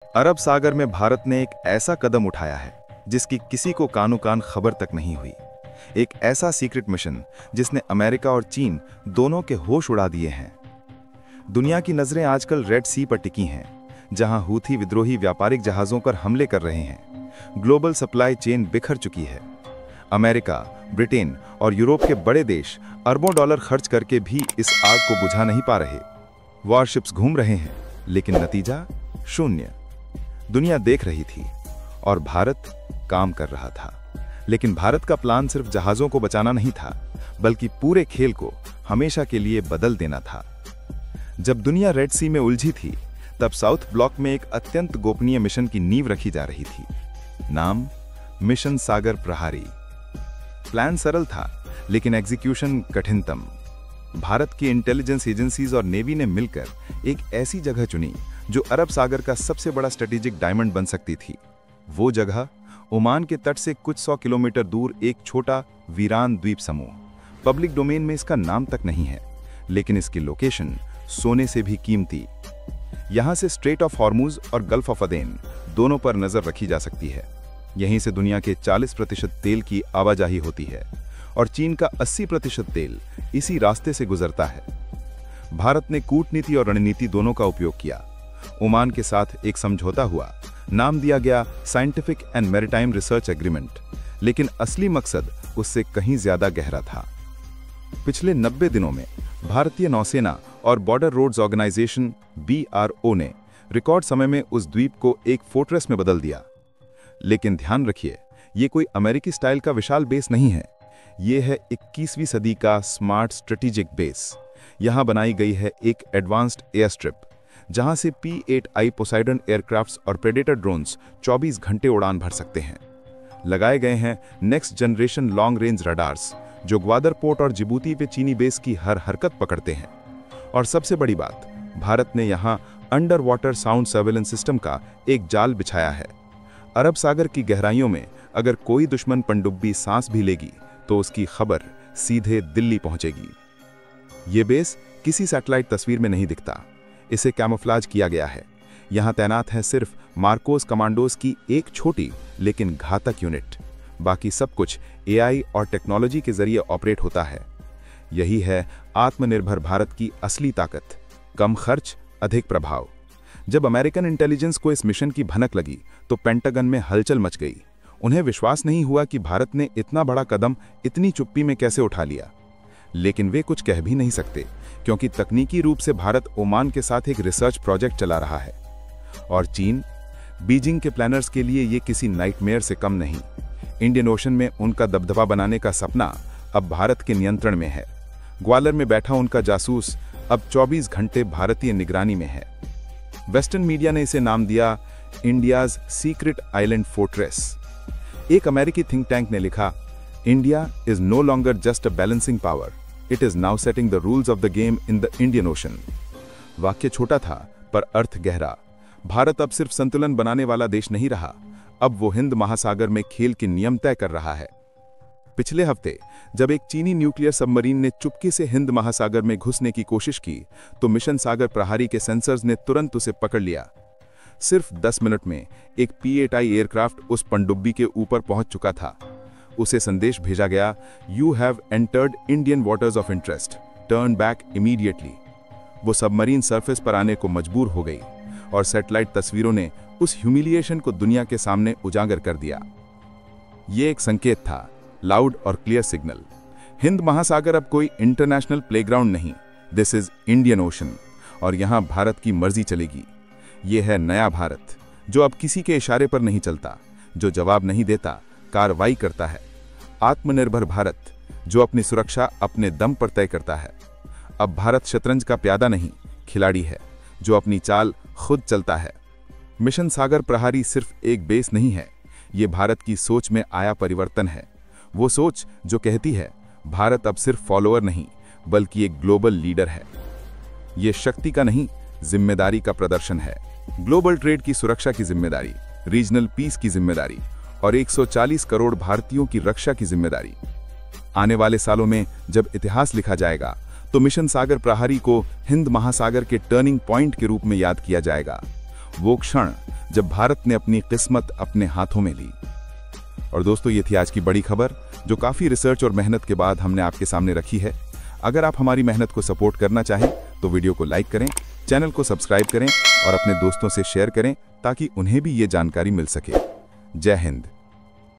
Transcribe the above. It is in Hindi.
अरब सागर में भारत ने एक ऐसा कदम उठाया है जिसकी किसी को कानो कान खबर तक नहीं हुई। एक ऐसा सीक्रेट मिशन जिसने अमेरिका और चीन दोनों के होश उड़ा दिए हैं। दुनिया की नजरें आजकल रेड सी पर टिकी हैं, जहां हूथी विद्रोही व्यापारिक जहाजों पर हमले कर रहे हैं। ग्लोबल सप्लाई चेन बिखर चुकी है। अमेरिका, ब्रिटेन और यूरोप के बड़े देश अरबों डॉलर खर्च करके भी इस आग को बुझा नहीं पा रहे। वॉरशिप्स घूम रहे हैं, लेकिन नतीजा शून्य। दुनिया देख रही थी और भारत काम कर रहा था। लेकिन भारत का प्लान सिर्फ जहाजों को बचाना नहीं था, बल्कि पूरे खेल को हमेशा के लिए बदल देना था। जब दुनिया रेड सी में उलझी थी, तब साउथ ब्लॉक में एक अत्यंत गोपनीय मिशन की नींव रखी जा रही थी। नाम मिशन सागर प्रहारी। प्लान सरल था, लेकिन एग्जीक्यूशन कठिनतम। भारत की इंटेलिजेंस एजेंसीज और नेवी ने मिलकर एक ऐसी जगह चुनी जो अरब सागर का सबसे बड़ा स्ट्रेटेजिक डायमंड बन सकती थी। वो जगह ओमान के तट से कुछ 100 किलोमीटर दूर एक छोटा वीरान द्वीप समूह। पब्लिक डोमेन में इसका नाम तक नहीं है, लेकिन इसकी लोकेशन सोने से भी कीमती। यहां से स्ट्रेट ऑफ हॉर्मुज और गल्फ ऑफ अदेन दोनों पर नजर रखी जा सकती है। यहीं से दुनिया के 40% तेल की आवाजाही होती है और चीन का 80% तेल इसी रास्ते से गुजरता है। भारत ने कूटनीति और रणनीति दोनों का उपयोग किया। ओमान के साथ एक समझौता हुआ, नाम दिया गया scientific and maritime research agreement, लेकिन असली मकसद उससे कहीं ज्यादा गहरा था। पिछले 90 दिनों में भारतीय नौसेना और बॉर्डर रोड्स ऑर्गेनाइजेशन BRO ने रिकॉर्ड समय में उस द्वीप को एक फोर्ट्रेस में बदल दिया। लेकिन ध्यान रखिए, ये कोई अमेरिकी स्टाइल का विशाल बेस नहीं है। ये है 21वीं सदी का स्मार्ट स्ट्रेटेजिक बेस। यहां बनाई गई है एक एडवांस्ड एयर स्ट्रिप, जहां से P-8I पोसाइडन एयरक्राफ्ट्स और प्रेडेटर ड्रोन्स 24 घंटे उड़ान भर सकते हैं। लगाए गए हैं next generation long range radars, जो ग्वादर पोर्ट और जिबूती पे चीनी बेस की हर हरकत पकड़ते हैं। और सबसे बड़ी बात, भारत ने यहां under water sound surveillance system का एक जाल बिछाया है। अरब सागर की गहराइयों में अगर कोई दुश्मन पनडुब्बी सांस भी लेगी, तो उसकी खबर सीधे दिल्ली पहुंचेगी। ये बेस किसी सैटेलाइट तस्वीर में नहीं दिखता। इसे कैमोफ्लेज किया गया है। यहां तैनात है सिर्फ मार्कोस कमांडोज की एक छोटी लेकिन घातक यूनिट। बाकी सब कुछ AI और टेक्नोलॉजी के जरिए ऑपरेट होता है। यही है आत्मनिर्भर भारत की असली ताकत। कम खर्च, अधिक प्रभाव। जब अमेरिकन इंटेलिजेंस को इस मिशन की भनक लगी, तो पेंटागन में हलचल मच गई। उन्हें विश्वास नहीं हुआ कि भारत ने इतना बड़ा कदम इतनी चुप्पी में कैसे उठा लिया। लेकिन वे कुछ कह भी नहीं सकते, क्योंकि तकनीकी रूप से भारत ओमान के साथ एक रिसर्च प्रोजेक्ट चला रहा है। और चीन, बीजिंग के प्लानर्स के लिए ये किसी नाइटमेयर से कम नहीं। इंडियन ओशन में उनका दबदबा बनाने का सपना अब भारत के नियंत्रण में है। ग्वालियर में बैठा उनका जासूस अब 24 घंटे भारतीय निगरानी में है। वेस्टर्न मीडिया ने इसे नाम दिया इंडियाज सीक्रेट आइलैंड फोर्ट्रेस। एक अमेरिकी थिंक टैंक ने लिखा, India is no longer just a balancing power, it is now setting the rules of the game in the Indian Ocean. वाक्य छोटा था, पर अर्थ गहरा। भारत अब सिर्फ संतुलन बनाने वाला देश नहीं रहा, अब वो हिंद महासागर में खेल के नियम तय कर रहा है। पिछले हफ्ते जब एक चीनी न्यूक्लियर सबमरीन ने चुपके से हिंद महासागर में घुसने की कोशिश की, तो मिशन सागर प्रहारी के सेंसर्स ने तुरंत उसे पकड़ लिया। सिर्फ 10 मिनट में एक P-8I एयरक्राफ्ट उस पनडुब्बी के ऊपर पहुंच चुका था। उसे संदेश भेजा गया, you have entered Indian waters of interest, turn back immediately. वो सबमरीन सरफेस पर आने को मजबूर हो गई और सैटेलाइट तस्वीरों ने उस ह्यूमिलिएशन को दुनिया के सामने उजागर कर दिया। ये एक संकेत था, लाउड और क्लियर सिग्नल। हिंद महासागर अब कोई इंटरनेशनल प्लेग्राउंड नहीं, दिस इज इंडियन ओशन, और यहां भारत की मर्जी चलेगी। ये है नया भारत, जो अब किसी के इशारे पर नहीं चलता, जो जवाब नहीं देता, कार्रवाई करता है। आत्मनिर्भर भारत, जो अपनी सुरक्षा अपने दम पर तय करता है। अब भारत शतरंज का प्यादा नहीं, खिलाड़ी है, जो अपनी चाल खुद चलता है। मिशन सागर प्रहारी सिर्फ एक बेस नहीं है, ये भारत की सोच में आया परिवर्तन है। वो सोच जो कहती है, भारत अब सिर्फ फॉलोअर नहीं, बल्कि एक ग्लोबल लीडर है। ये शक्ति का नहीं, जिम्मेदारी का प्रदर्शन है। ग्लोबल ट्रेड की सुरक्षा की जिम्मेदारी, रीजनल पीस की जिम्मेदारी और 140 करोड़ भारतीयों की रक्षा की जिम्मेदारी। आने वाले सालों में जब इतिहास लिखा जाएगा, तो मिशन सागर प्रहारी को हिंद महासागर के टर्निंग पॉइंट के रूप में याद किया जाएगा। वो क्षण जब भारत ने अपनी किस्मत अपने हाथों में ली। और दोस्तों, ये थी आज की बड़ी खबर जो काफ़ी रिसर्च और मेहनत के बाद हमने आपके सामने रखी है। अगर आप हमारी मेहनत को सपोर्ट करना चाहें तो वीडियो को लाइक करें, चैनल को सब्सक्राइब करें और अपने दोस्तों से शेयर करें ताकि उन्हें भी ये जानकारी मिल सके। जय हिंद।